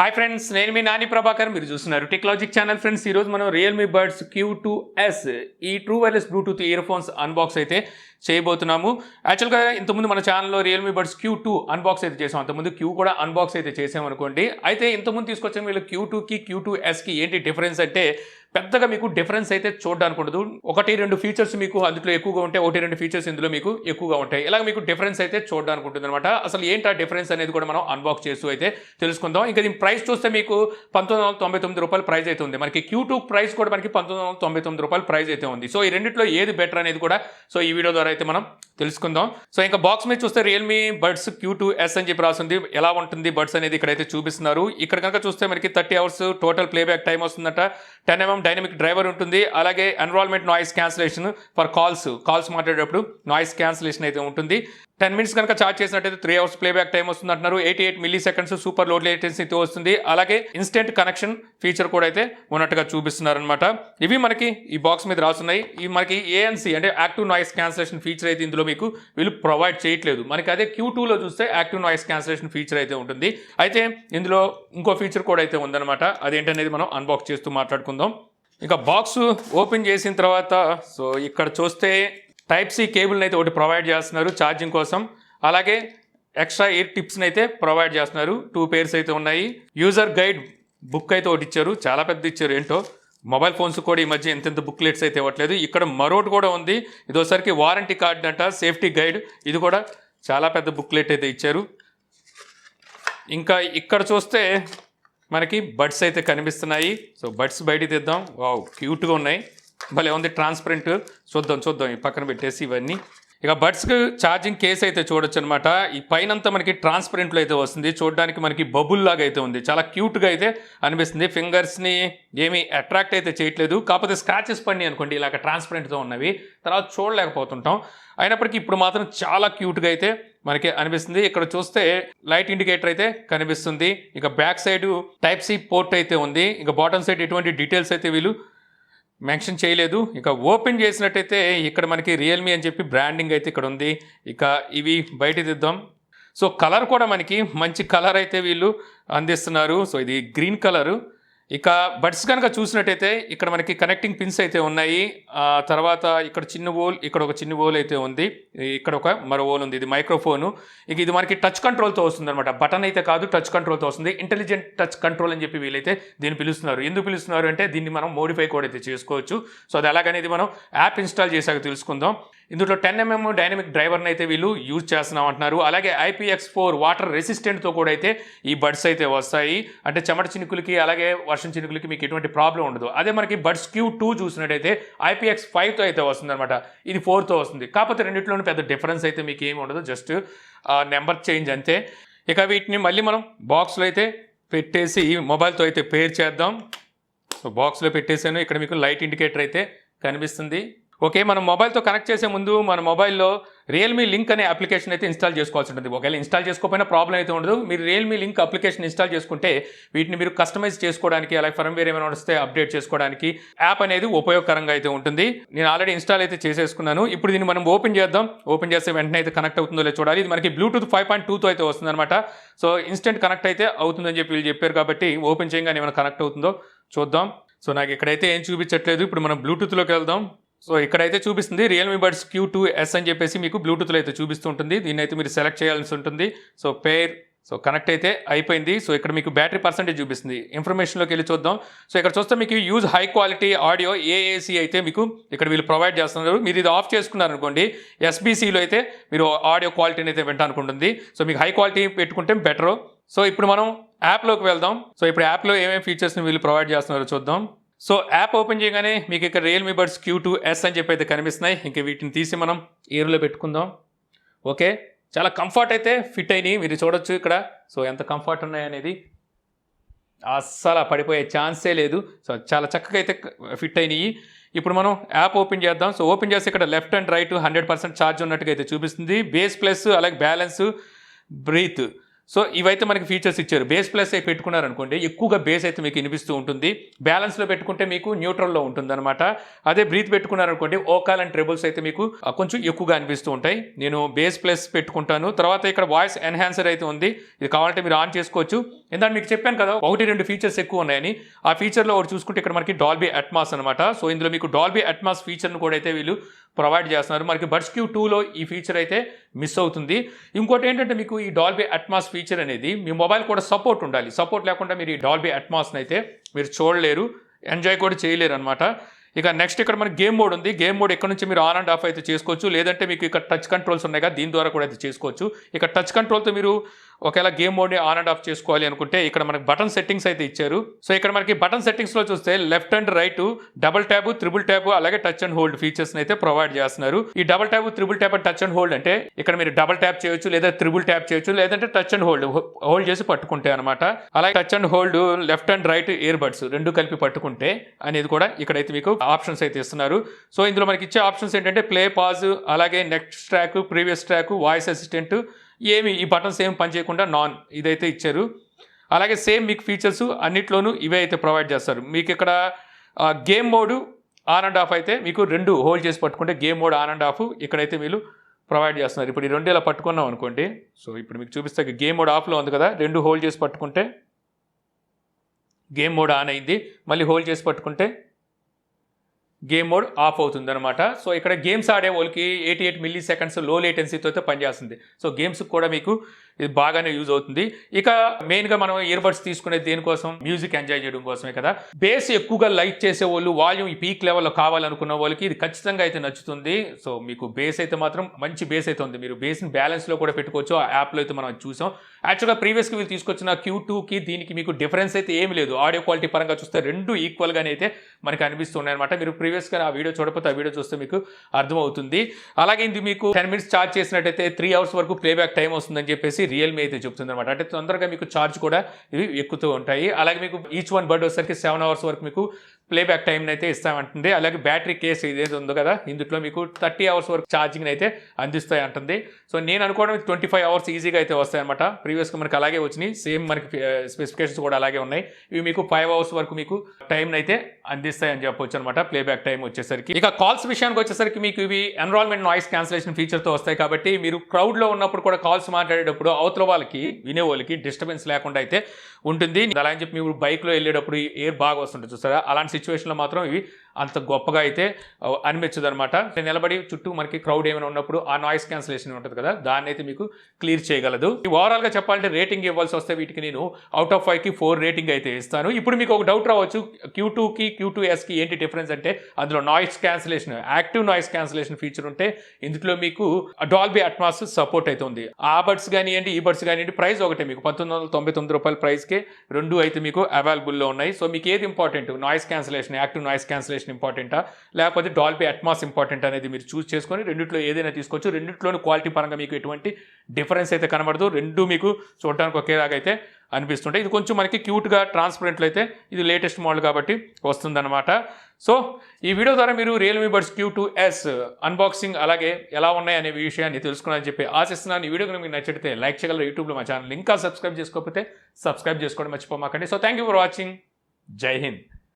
Hi friends, నేను మీ నాని ప్రభాకర్. మీరు చూస్తున్నారు టెక్నాలజిక్ ఛానల్. ఫ్రెండ్స్, ఈరోజు మనం రియల్మీ బడ్స్ Q2s ఈ true wireless Bluetooth ear phones unbox అయితే చేయబోతున్నాము. యాక్చువల్గా ఇంతకుముందు మన ఛానల్లో రియల్మీ బడ్స్ Q2 అన్బాక్స్ అయితే చేసాం. అంతకుముందు Q కూడా అన్బాక్స్ అయితే చేసామనుకోండి. అయితే ఇంతకుముందు తీసుకొచ్చిన వీళ్ళు Q2కి Q2sకి ఏంటి డిఫరెన్స్ అంటే పెద్దగా మీకు డిఫరెన్స్ అయితే చూడడానికి ఉండదు. ఒకటి రెండు ఫీచర్స్ మీకు అందులో ఎక్కువగా ఉంటాయి, ఒకటి రెండు ఫీచర్స్ ఇందులో మీకు ఎక్కువగా ఉంటాయి. ఇలాగ మీకు డిఫరెన్స్ అయితే చూడడానికి ఉంటుంది అనమాట. అసలు ఏంటి ఆ డిఫరెన్స్ అనేది కూడా మనం అన్బాక్స్ చేస్తూ అయితే తెలుసుకుందాం. ఇంకా దీని ప్రైస్ చూస్తే మీకు ₹1999 ప్రైస్ అయితే ఉంది. మనకి Q2 ప్రైస్ కూడా మనకి ₹1999 ప్రైస్ అయితే ఉంది. సో ఈ రెండిట్లో ఏది బెటర్ అనేది కూడా సో ఈ వీడియో ద్వారా అయితే మనం తెలుసుకుందాం. సో ఇంకా బాక్స్ మీద చూస్తే రియల్మీ బడ్స్ Q2s అని చెప్పి రాస్తుంది. ఎలా ఉంటుంది బడ్స్ అనేది ఇక్కడైతే చూపిస్తున్నారు. ఇక్కడ కనుక చూస్తే మనకి 30 అవర్స్ టోటల్ ప్లేబ్యాక్ టైం వస్తుందట. 10 mm డైనమిక్ డ్రైవర్ ఉంటుంది. అలాగే environment noise cancellation for calls మాట్లాడేటప్పుడు నాయిస్ క్యాన్సిలేషన్ అయితే ఉంటుంది. 10 minutes కనుక ఛార్జ్ చేసినట్టయితే 3 hours ప్లేబ్యాక్ టైం వస్తుంది అంటున్నారు. 88 milliseconds సూపర్ లోడ్ లేటెన్సీతో వస్తుంది. అలాగే ఇన్స్టెంట్ కనెక్షన్ ఫీచర్ కూడా అయితే ఉన్నట్టుగా చూపిస్తున్నారు అనమాట. ఇవి మనకి ఈ బాక్స్ మీద రాస్తున్నాయి. ఇవి మనకి ANC అంటే యాక్టివ్ నాయిస్ క్యాన్సిలేషన్ ఫీచర్ అయితే ఇందులో మీకు వీళ్ళు ప్రొవైడ్ చేయట్లేదు. మనకి అదే Q2లో చూస్తే యాక్టివ్ నాయిస్ క్యాన్సిలేషన్ ఫీచర్ అయితే ఉంటుంది. అయితే ఇందులో ఇంకో ఫీచర్ కూడా అయితే ఉందన్నమాట. అదేంటనేది మనం అన్బాక్స్ చేస్తూ మాట్లాడుకుందాం. ఇంకా బాక్స్ ఓపెన్ చేసిన తర్వాత సో ఇక్కడ చూస్తే Type-C కేబుల్ని అయితే ఒకటి ప్రొవైడ్ చేస్తున్నారు ఛార్జింగ్ కోసం. అలాగే ఎక్స్ట్రా ఇయర్ టిప్స్ని అయితే ప్రొవైడ్ చేస్తున్నారు. 2 pairs అయితే ఉన్నాయి. యూజర్ గైడ్ బుక్ అయితే ఒకటి ఇచ్చారు. చాలా పెద్ద ఇచ్చారు. ఏంటో మొబైల్ ఫోన్స్ కూడా ఈ మధ్య ఎంతెంత బుక్లెట్స్ అయితే ఇవ్వట్లేదు. ఇక్కడ మరొకటి కూడా ఉంది. ఇదోసరికి వారంటీ కార్డ్ అంట, సేఫ్టీ గైడ్. ఇది కూడా చాలా పెద్ద బుక్లెట్ అయితే ఇచ్చారు. ఇంకా ఇక్కడ చూస్తే మనకి బడ్స్ అయితే కనిపిస్తున్నాయి. సో బడ్స్ బయటికి తెద్దాం. వావ్, క్యూట్గా ఉన్నాయి. భలే ఉంది, ట్రాన్స్పరెంట్. చూద్దాం ఈ పక్కన పెట్టేసి ఇవన్నీ. ఇక బడ్స్కి ఛార్జింగ్ కేస్ అయితే చూడొచ్చు అనమాట. ఈ పైనంతా మనకి ట్రాన్స్పరెంట్లో అయితే వస్తుంది. చూడడానికి మనకి బబుల్ లాగా అయితే ఉంది. చాలా క్యూట్గా అయితే అనిపిస్తుంది. ఫింగర్స్ని ఏమీ అట్రాక్ట్ అయితే చేయట్లేదు. కాకపోతే స్క్రాచెస్ పడినాయి అనుకోండి ఇలాగ ట్రాన్స్పరెంట్తో ఉన్నవి, తర్వాత చూడలేకపోతుంటాం. అయినప్పటికీ ఇప్పుడు మాత్రం చాలా క్యూట్గా అయితే మనకి అనిపిస్తుంది. ఇక్కడ చూస్తే లైట్ ఇండికేటర్ అయితే కనిపిస్తుంది. ఇక బ్యాక్ సైడ్ Type-C పోర్ట్ అయితే ఉంది. ఇక బాటమ్ సైడ్ ఎటువంటి డీటెయిల్స్ అయితే వీళ్ళు మెన్షన్ చేయలేదు. ఇక ఓపెన్ చేసినట్టయితే ఇక్కడ మనకి రియల్మీ అని చెప్పి బ్రాండింగ్ అయితే ఇక్కడ ఉంది. ఇక ఇవి బయట తీద్దాం. సో కలర్ కూడా మనకి మంచి కలర్ అయితే వీళ్ళు అందిస్తున్నారు. సో ఇది గ్రీన్ కలరు. ఇక బడ్స్ కనుక చూసినట్టయితే ఇక్కడ మనకి కనెక్టింగ్ పిన్స్ అయితే ఉన్నాయి. తర్వాత ఇక్కడ చిన్న హోల్, ఇక్కడ ఒక చిన్న హోల్ అయితే ఉంది. ఇక్కడ ఒక మరో హోల్ ఉంది. ఇది మైక్రోఫోను. ఇక ఇది మనకి టచ్ కంట్రోల్తో వస్తుంది అనమాట. బటన్ అయితే కాదు, టచ్ కంట్రోల్తో వస్తుంది. ఇంటెలిజెంట్ టచ్ కంట్రోల్ అని చెప్పి వీళ్ళైతే దీన్ని పిలుస్తున్నారు. ఎందుకు పిలుస్తున్నారు అంటే దీన్ని మనం మోడిఫై కూడా అయితే చేసుకోవచ్చు. సో అది ఎలాగనేది మనం యాప్ ఇన్స్టాల్ చేశాక తెలుసుకుందాం. ఇందులో 10 mm డైనమిక్ డ్రైవర్ని అయితే వీళ్ళు యూజ్ చేస్తున్నాం అంటున్నారు. అలాగే IPX4 వాటర్ రెసిస్టెంట్తో కూడా అయితే ఈ బడ్స్ అయితే వస్తాయి. అంటే చెమట చినుకులకి అలాగే వర్షం చినుకులకి మీకు ఎటువంటి ప్రాబ్లం ఉండదు. అదే మనకి బడ్స్ Q2 చూసినట్టయితే IPX5తో అయితే వస్తుంది అనమాట. ఇది 4తో వస్తుంది. కాకపోతే రెండిట్లోనూ పెద్ద డిఫరెన్స్ అయితే మీకు ఏమి ఉండదు. జస్ట్ నెంబర్ చేంజ్ అంతే. ఇక వీటిని మళ్ళీ మనం బాక్స్లో అయితే పెట్టేసి మొబైల్తో అయితే పేర్ చేద్దాం. సో బాక్స్లో పెట్టేసాను. ఇక్కడ మీకు లైట్ ఇండికేటర్ అయితే కనిపిస్తుంది. ఓకే, మనం మొబైల్తో కనెక్ట్ చేసే ముందు మన మొబైల్లో రియల్మీ లింక్ అనే అప్లికేషన్ అయితే ఇన్స్టాల్ చేసుకోవాల్సి ఉంటుంది. ఒకవేళ ఇన్స్టాల్ చేసుకోకపోయినా ప్రాబ్లం అయితే ఉండదు. మీరు రియల్మీ లింక్ అప్లికేషన్ ఇన్స్టాల్ చేసుకుంటే వీటిని మీరు కస్టమైజ్ చేసుకోవడానికి, అలాగే ఫర్మ్వేర్ ఏమైనా వస్తే అప్డేట్ చేసుకోవడానికి యాప్ అనేది ఉపయోగకరంగా అయితే ఉంటుంది. నేను ఆల్రెడీ ఇన్స్టాల్ అయితే చేసేసుకున్నాను. ఇప్పుడు దీన్ని మనం ఓపెన్ చేద్దాం. ఓపెన్ చేస్తే వెంటనే అయితే కనెక్ట్ అవుతుందో లేదో చూడాలి. ఇది మనకి బ్లూటూత్ 5.2తో అయితే వస్తుంది అనమాట. సో ఇన్స్టెంట్ కనెక్ట్ అయితే అవుతుందని చెప్పి వీళ్ళు చెప్పారు కాబట్టి ఓపెన్ చేయగానే ఏమైనా కనెక్ట్ అవుతుందో చూద్దాం. సో నాకు ఇక్కడైతే ఏం చూపించట్లేదు. ఇప్పుడు మనం బ్లూటూత్లోకి వెళ్దాం. సో ఇక్కడైతే చూపిస్తుంది రియల్మీ బడ్స్ Q2s అని చెప్పేసి మీకు బ్లూటూత్లో అయితే చూపిస్తుంటుంది. దీన్ని అయితే మీరు సెలెక్ట్ చేయాల్సి ఉంటుంది. సో పేర్, సో కనెక్ట్ అయితే అయిపోయింది. సో ఇక్కడ మీకు బ్యాటరీ పర్సెంటేజ్ చూపిస్తుంది. ఇన్ఫర్మేషన్లోకి వెళ్ళి చూద్దాం. సో ఇక్కడ చూస్తే మీకు use high quality audio AAC అయితే మీకు ఇక్కడ వీళ్ళు ప్రొవైడ్ చేస్తున్నారు. మీరు ఇది ఆఫ్ చేసుకున్నారు అనుకోండి, SBCలో అయితే మీరు ఆడియో క్వాలిటీని అయితే వింటానుకుంటుంది. సో మీకు హై క్వాలిటీ పెట్టుకుంటే బెటరు. సో ఇప్పుడు మనం యాప్లోకి వెళ్దాం. సో ఇప్పుడు యాప్లో ఏమేమి ఫీచర్స్ని వీళ్ళు ప్రొవైడ్ చేస్తున్నారో చూద్దాం. సో యాప్ ఓపెన్ చేయగానే మీకు ఇక్కడ రియల్మీ బడ్స్ Q2s అని చెప్పి అయితే కనిపిస్తున్నాయి. ఇంక వీటిని తీసి మనం ఇయర్లో పెట్టుకుందాం. ఓకే, చాలా కంఫర్ట్ అయితే ఫిట్ అయినాయి. మీరు చూడొచ్చు ఇక్కడ. సో ఎంత కంఫర్ట్ ఉన్నాయనేది అస్సలు పడిపోయే ఛాన్సే లేదు. సో చాలా చక్కగా అయితే ఫిట్ అయినాయి. ఇప్పుడు మనం యాప్ ఓపెన్ చేద్దాం. సో ఓపెన్ చేస్తే ఇక్కడ లెఫ్ట్ అండ్ రైట్ 100% ఛార్జ్ ఉన్నట్టుగా అయితే చూపిస్తుంది. బేస్ ప్లస్ అలాగే బ్యాలెన్స్, బ్రీత్. సో ఇవైతే మనకి ఫీచర్స్ ఇచ్చారు. బేస్ ప్లస్ అయితే పెట్టుకున్నారనుకోండి ఎక్కువగా బేస్ అయితే మీకు వినిపిస్తూ ఉంటుంది. బ్యాలెన్స్లో పెట్టుకుంటే మీకు న్యూట్రల్లో ఉంటుందన్నమాట. అదే బ్రీత్ పెట్టుకున్నారనుకోండి ఓకాల్ అండ్ ట్రెబుల్స్ అయితే మీకు కొంచెం ఎక్కువగా అనిపిస్తూ ఉంటాయి. నేను బేస్ ప్లస్ పెట్టుకుంటాను. తర్వాత ఇక్కడ వాయిస్ ఎన్హాన్సర్ అయితే ఉంది. ఇది కావాలంటే మీరు ఆన్ చేసుకోవచ్చు. ఎందుకంటే మీకు చెప్పాను కదా 1-2 ఫీచర్స్ ఎక్కువ ఉన్నాయని. ఆ ఫీచర్లో ఒకటి చూసుకుంటే ఇక్కడ మనకి డాల్బీ అట్మాస్ అనమాట. సో ఇందులో మీకు డాల్బీ అట్మాస్ ఫీచర్ను కూడా అయితే వీళ్ళు ప్రొవైడ్ చేస్తున్నారు. మనకి బడ్స్ Q2లో ఈ ఫీచర్ అయితే మిస్ అవుతుంది. ఇంకోటి ఏంటంటే మీకు ఈ డాల్బీ అట్మాస్ ఫీచర్ అనేది మీ మొబైల్ కూడా సపోర్ట్ ఉండాలి. సపోర్ట్ లేకుండా మీరు ఈ డాల్బీ అట్మాస్ని అయితే మీరు చూడలేరు, ఎంజాయ్ కూడా చేయలేరు అనమాట. ఇక నెక్స్ట్ ఇక్కడ మనకి గేమ్ మోడ్ ఉంది. గేమ్ మోడ్ ఇక్కడ నుంచి మీరు ఆన్ అండ్ ఆఫ్ అయితే చేసుకోవచ్చు. లేదంటే మీకు ఇక్కడ టచ్ కంట్రోల్స్ ఉన్నాయి కదా, దీని ద్వారా కూడా అయితే చేసుకోవచ్చు. ఇక టచ్ కంట్రోల్తో మీరు ఒకవేళ గేమ్ మోడ్ని ఆన్ అండ్ ఆఫ్ చేసుకోవాలి అనుకుంటే ఇక్కడ మనకి బటన్ సెట్టింగ్స్ అయితే ఇచ్చారు. సో ఇక్కడ మనకి బటన్ సెట్టింగ్స్లో చూస్తే left and right double tab, triple tab, అలాగే టచ్ అండ్ హోల్డ్ ఫీచర్స్ని అయితే ప్రొవైడ్ చేస్తున్నారు. ఈ double tab, triple tab, touch and hold అంటే ఇక్కడ మీరు డబుల్ ట్యాప్ చేయొచ్చు, లేదా త్రిబుల్ ట్యాప్ చేయొచ్చు, లేదంటే టచ్ అండ్ హోల్డ్ చేసి పట్టుకుంటే అనమాట. అలాగే touch and hold left and right ear buds రెండు కలిపి పట్టుకుంటే అనేది కూడా ఇక్కడైతే మీకు ఆప్షన్స్ అయితే ఇస్తున్నారు. సో ఇందులో మనకి ఇచ్చే ఆప్షన్స్ ఏంటంటే ప్లే, పాజ్, అలాగే next track, previous track, voice assistant, ఏమి ఈ బటన్స్ ఏమి పనిచేయకుండా నాన్ ఇదైతే ఇచ్చారు. అలాగే సేమ్ మీకు ఫీచర్స్ అన్నిట్లోనూ ఇవే అయితే ప్రొవైడ్ చేస్తారు. మీకు ఇక్కడ game mode on and of అయితే మీకు రెండు హోల్డ్ చేసి పట్టుకుంటే game mode on and of ఇక్కడైతే వీళ్ళు ప్రొవైడ్ చేస్తున్నారు. ఇప్పుడు ఈ రెండు ఇలా పట్టుకున్నాం అనుకోండి. సో ఇప్పుడు మీకు చూపిస్తే గేమ్ మోడ్ ఆఫ్లో ఉంది కదా, రెండు హోల్డ్ చేసి పట్టుకుంటే గేమ్ మోడ్ ఆన్ అయింది. మళ్ళీ హోల్డ్ చేసి పట్టుకుంటే గేమ్ మోడ్ ఆఫ్ అవుతుంది అనమాట. సో ఇక్కడ గేమ్స్ ఆడే వాళ్ళకి 88 మిల్లీ సెకండ్స్ లో లేటెన్సీతో అయితే పనిచేస్తుంది. సో గేమ్స్ కూడా మీకు ఇది బాగానే యూజ్ అవుతుంది. ఇక మెయిన్గా మనం ఇయర్ బడ్స్ తీసుకునేది దేనికోసం, మ్యూజిక్ ఎంజాయ్ చేయడం కోసమే కదా. బేస్ ఎక్కువగా లైక్ చేసే వాళ్ళు, వాల్యూమ్ ఈ పీక్ లెవెల్లో కావాలనుకున్న వాళ్ళకి ఇది ఖచ్చితంగా అయితే నచ్చుతుంది. సో మీకు బేస్ అయితే మాత్రం మంచి బేస్ అయితే ఉంది. మీరు బేస్ని బ్యాలెన్స్లో కూడా పెట్టుకోవచ్చు. ఆ యాప్లో అయితే మనం చూసాం. యాక్చువల్గా ప్రీవియస్గా వీళ్ళు తీసుకొచ్చిన Q2కి దీనికి మీకు డిఫరెన్స్ అయితే ఏమి లేదు. ఆడియో క్వాలిటీ పరంగా చూస్తే రెండు ఈక్వల్గానే అయితే మనకి అనిపిస్తున్నాయి అనమాట. మీరు ప్రీవియస్గా ఆ వీడియో చూడకపోతే ఆ వీడియో చూస్తే మీకు అర్థమవుతుంది. అలాగే ఇది మీకు 10 మినిట్స్ ఛార్జ్ చేసినట్టయితే 3 అవర్స్ వరకు ప్లేబ్యాక్ టైం వస్తుందని చెప్పేసి రియల్మీ అయితే చెప్తుంది అనమాట. అంటే తొందరగా మీకు ఛార్జ్ కూడా ఇవి ఎక్కుతూ ఉంటాయి. అలాగే మీకు ఈచ్ వన్ బర్డ్ వచ్చేసరికి 7 అవర్స్ వరకు మీకు ప్లేబ్యాక్ టైంని అయితే ఇస్తామంటుంది. అలాగే బ్యాటరీ కేసు ఇదేది ఉందో కదా, ఇందులో మీకు 30 అవర్స్ వరకు ఛార్జింగ్ అయితే అందిస్తాయి అంటుంది. సో నేను అనుకోవడం 25 అవర్స్ ఈజీగా అయితే వస్తాయన్నమాట. ప్రీవియస్గా మనకి అలాగే వచ్చినాయి. సేమ్ మనకి స్పెసిఫికేషన్స్ కూడా అలాగే ఉన్నాయి. ఇవి మీకు 5 అవర్స్ వరకు మీకు టైం అయితే అందిస్తాయి అని చెప్పొచ్చు అనమాట, ప్లేబ్యాక్ టైం వచ్చేసరికి. ఇక కాల్స్ విషయానికి వచ్చేసరికి మీకు ఇవి ఎన్రోల్మెంట్ నాయిస్ క్యాన్సిలేషన్ ఫీచర్తో వస్తాయి కాబట్టి మీరు క్రౌడ్లో ఉన్నప్పుడు కూడా కాల్స్ మాట్లాడేటప్పుడు అవతల వాళ్ళకి వినే వాళ్ళకి డిస్టర్బెన్స్ లేకుండా అయితే ఉంటుంది. అలా అని చెప్పి మీరు బైక్లో వెళ్ళేటప్పుడు ఎయిర్ బాగా వస్తుంటుంది చూస్తారా, అలాంటి సిచ్యువేషన్లో మాత్రం ఇవి అంత గొప్పగా అయితే అనిపించదు అనమాట. నిలబడి చుట్టూ మనకి క్రౌడ్ ఏమైనా ఉన్నప్పుడు ఆ నాయిస్ క్యాన్సిలేషన్ ఉంటుంది కదా, దాన్ని అయితే మీకు క్లియర్ చేయగలదు. ఓవరాల్గా చెప్పాలంటే రేటింగ్ ఇవ్వాల్సి వస్తే వీటికి నేను అవుట్ ఆఫ్ 5కి 4 రేటింగ్ అయితే ఇస్తాను. ఇప్పుడు మీకు ఒక డౌట్ రావచ్చు, Q2కి Q2sకి ఏంటి డిఫరెన్స్ అంటే అందులో noise cancellation, active noise cancellation feature ఉంటే ఇందులో మీకు డాల్బీ అట్మాస్ సపోర్ట్ అయితే ఉంది. ఆ బడ్స్ కానివ్వండి, ఈ బడ్స్ కానివ్వండి, ప్రైస్ ఒకటే మీకు ₹1999 ప్రైస్కి రెండు అయితే మీకు అవైలబుల్లో ఉన్నాయి. సో మీకు ఏది important, noise cancellation, active noise cancellation ఇంపార్టెంటా లేకపోతే డాల్బీ అట్మాస్ ఇంపార్టెంట్ అనేది మీరు చూస్ చేసుకొని రెండిట్లో ఏదైనా తీసుకోవచ్చు. రెండిట్లోని క్వాలిటీ పరంగా మీకు ఎటువంటి డిఫరెన్స్ అయితే కనబడదు. రెండు మీకు చూడడానికి ఒకేలాగా అయితే అనిపిస్తుంటాయి. ఇది కొంచెం మనకి క్యూట్గా ట్రాన్స్పరెంట్లో అయితే ఇది లేటెస్ట్ మోడల్ కాబట్టి వస్తుందన్నమాట. సో ఈ వీడియో ద్వారా మీరు రియల్మీ బడ్స్ Q2s అన్బాక్సింగ్ అలాగే ఎలా ఉన్నాయి అనే విషయాన్ని తెలుసుకున్నారని చెప్పి ఆశిస్తున్నాను. ఈ వీడియో మీకు నచ్చితే లైక్ చేయగలరు. యూట్యూబ్లో మా ఛానల్ ఇంకా సబ్స్క్రైబ్ చేసుకోకపోతే సబ్స్క్రైబ్ చేసుకోవడం మర్చిపోమాకండి. So thank you for watching. జై హింద్.